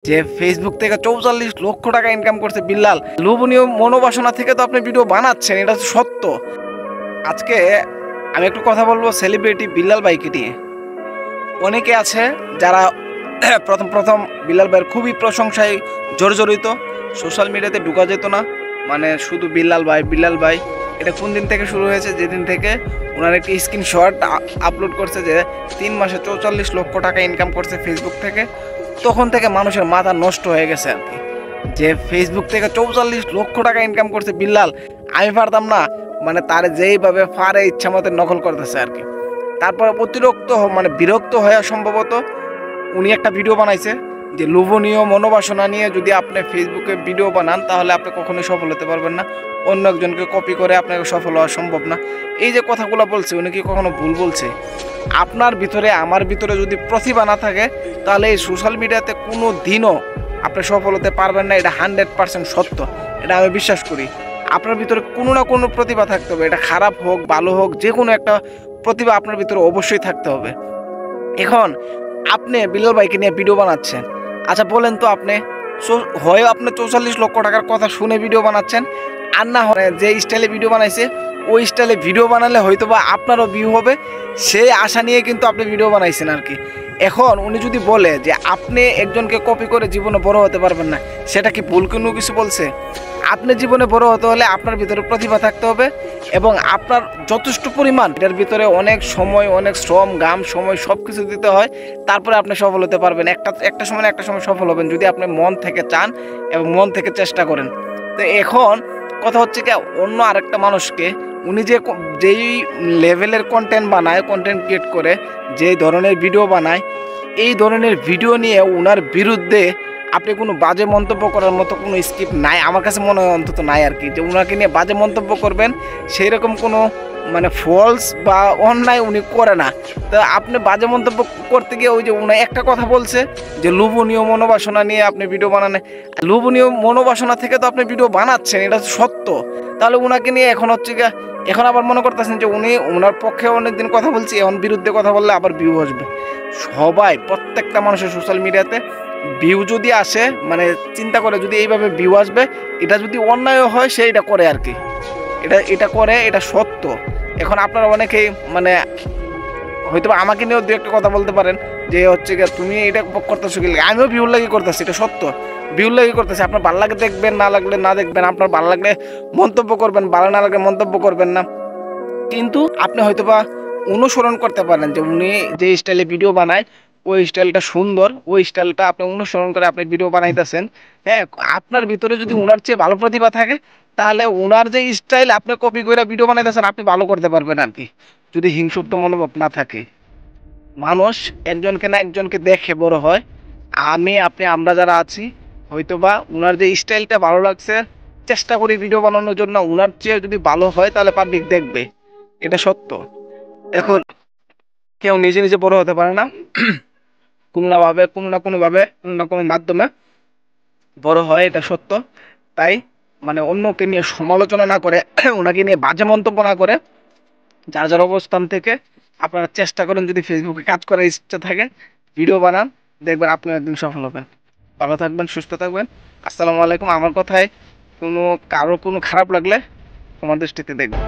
যে ফেসবুক থেকে ৪৪ লক্ষ টাকা ইনকাম করছে বিল্লাল। লোভনীয় মনোবাসনা থেকে তো আপনি ভিডিও বানাচ্ছেন, এটা তো সত্য। আজকে আমি একটু কথা বলবো সেলিব্রিটি বিল্লাল ভাইকে নিয়ে। অনেকে আছে যারা প্রথম প্রথম বিল্লাল ভাইয়ের খুবই প্রশংসায় জর্জরিত। সোশ্যাল মিডিয়াতে ঢোকা যেত না, মানে শুধু বিল্লাল ভাই বিল্লাল ভাই। এটা কোন দিন থেকে শুরু হয়েছে? যেদিন থেকে ওনার একটি স্ক্রিনশট আপলোড করছে যে 3 মাসে ৪৪ লক্ষ টাকা ইনকাম করছে ফেসবুক থেকে, তখন থেকে মানুষের মাথা নষ্ট হয়ে গেছে আর কি। যে ফেসবুক থেকে ৪৪ লক্ষ টাকা ইনকাম করছে বিল্লাল, আমি পারতাম না। মানে তার যেইভাবে পারে ইচ্ছা মতো নকল করতেছে আর কি। তারপরে বিরক্ত হয়ে সম্ভবত উনি একটা ভিডিও বানাইছে যে লোভনীয় মনোবাসনা নিয়ে যদি আপনি ফেসবুকে ভিডিও বানান তাহলে আপনি কখনোই সফল হতে পারবেন না, অন্য একজনকে কপি করে আপনাকে সফল হওয়া সম্ভব না। এই যে কথাগুলো বলছে, উনি কি কখনো ভুল বলছে? আপনার ভিতরে আমার ভিতরে যদি প্রতিভা না থাকে তাহলে এই সোশ্যাল মিডিয়াতে কোনো দিনও আপনি সফল হতে পারবেন না। এটা 100% সত্য, এটা আমি বিশ্বাস করি। আপনার ভিতরে কোনো না কোনো প্রতিভা থাকতে হবে, এটা খারাপ হোক ভালো হোক, যে কোনো একটা প্রতিভা আপনার ভিতরে অবশ্যই থাকতে হবে। এখন আপনি বিল্লাল ভাইকে নিয়ে ভিডিও বানাচ্ছেন, আচ্ছা বলেন তো, আপনি হয় আপনি ৪৪ লক্ষ টাকার কথা শুনে ভিডিও বানাচ্ছেন, আর না হয় যে স্টাইলে ভিডিও বানাইছে ওই স্টাইলে ভিডিও বানালে হয়তো বা আপনারও ভিউ হবে, সেই আশা নিয়ে কিন্তু আপনি ভিডিও বানাইছেন আর কি। এখন উনি যদি বলে যে আপনি একজনকে কপি করে জীবনে বড় হতে পারবেন না, সেটা কি ভুল কোনো কিছু বলছে? আপনি জীবনে বড় হতে হলে আপনার ভিতরে প্রতিভা থাকতে হবে এবং আপনার যথেষ্ট পরিমাণ এটার ভিতরে অনেক সময়, অনেক শ্রম, ঘাম, সময় সব কিছু দিতে হয়। তারপরে আপনি সফল হতে পারবেন। একটা সময় না একটা সময় সফল হবেন যদি আপনি মন থেকে চান এবং মন থেকে চেষ্টা করেন। তো এখন কথা হচ্ছে কি, অন্য আরেকটা মানুষকে উনি যেই লেভেলের কন্টেন্ট বানায়, কন্টেন্ট ক্রিয়েট করে, যেই ধরনের ভিডিও বানায়, এই ধরনের ভিডিও নিয়ে ওনার বিরুদ্ধে আপনি কোনো বাজে মন্তব্য করার মতো কোনো স্ক্রিপ্ট নাই, আমার কাছে মনে হয় অন্তত নাই আর কি। যে ওনাকে নিয়ে বাজে মন্তব্য করবেন সেই রকম কোনো ফলস বা অন্যায় উনি করে না। তো আপনি বাজে মন্তব্য করতে গিয়ে ওই যে উনি একটা কথা বলছে যে লোভনীয় মনোবাসনা নিয়ে আপনি ভিডিও বানান, লোভনীয় মনোবাসনা থেকে তো আপনি ভিডিও বানাচ্ছেন, এটা তো সত্য। তাহলে ওনাকে নিয়ে এখন হচ্ছে গিয়ে এখন আবার মনে করতেছেন যে উনি ওনার পক্ষে অনেকদিন কথা বলছি, এখন বিরুদ্ধে কথা বললে আবার ভিউ আসবে। সবাই, প্রত্যেকটা মানুষের সোশ্যাল মিডিয়াতে ভিউ যদি আসে, চিন্তা করে যদি এইভাবে ভিউ আসবে, এটা যদি অন্যায় হয় সে এটা করে আর কি, এটা করে, এটা সত্য। এখন আপনারা অনেকেই হয়তো আমাকে নিয়েও দু একটা কথা বলতে পারেন যে হচ্ছে গিয়ে তুমি এটা করতেছো কি, আমিও ভিউ লাগি করতেছি, এটা সত্য, ভিউ লাগি করতেছি। আপনার ভালো লাগে দেখবেন, না লাগলে না দেখবেন, আপনার ভালো লাগলে মন্তব্য করবেন, ভালো না লাগলে মন্তব্য করবেন না। কিন্তু আপনি হয়তোবা অনুসরণ করতে পারেন যে উনি যে স্টাইলে ভিডিও বানায় ওই স্টাইলটা সুন্দর, ওই স্টাইলটা আপনি অনুসরণ করে আপনি ভিডিও বানাইতেছেন। হ্যাঁ, আপনার ভিতরে যদি ওনার চেয়ে ভালো প্রতিভা থাকে তাহলে ওনার যে স্টাইল আপনি কপি করে ভিডিও বানাইতেছেন আপনি ভালো করতে পারবেন আর কি, যদি হিংসুক্ত মনোভাব না থাকে। মানুষ একজনকে না একজনকে দেখে বড় হয়। আমরা যারা আছি হয়তোবা ওনার যে স্টাইলটা ভালো লাগছে, চেষ্টা করি ভিডিও বানানোর জন্য, ওনার চেয়ে যদি ভালো হয় তাহলে পাবলিক দেখবে, এটা সত্য। এখন কেউ নিজে নিজে বড় হতে পারে না, কোনো না কোনো মাধ্যমে বড় হয়, এটা সত্য। তাই অন্যকে নিয়ে সমালোচনা না করে, ওনাকে নিয়ে বাজে মন্তব্য না করে, যার যার অবস্থান থেকে আপনারা চেষ্টা করেন, যদি ফেসবুকে কাজ করার ইচ্ছা থাকে ভিডিও বানান, দেখবেন আপনি একদিন সফল হবেন। ভালো থাকবেন, সুস্থ থাকবেন। আসসালামু আলাইকুম। আমার কথায় কারো কোনো খারাপ লাগলে তোমার দৃষ্টিতে দেখবেন।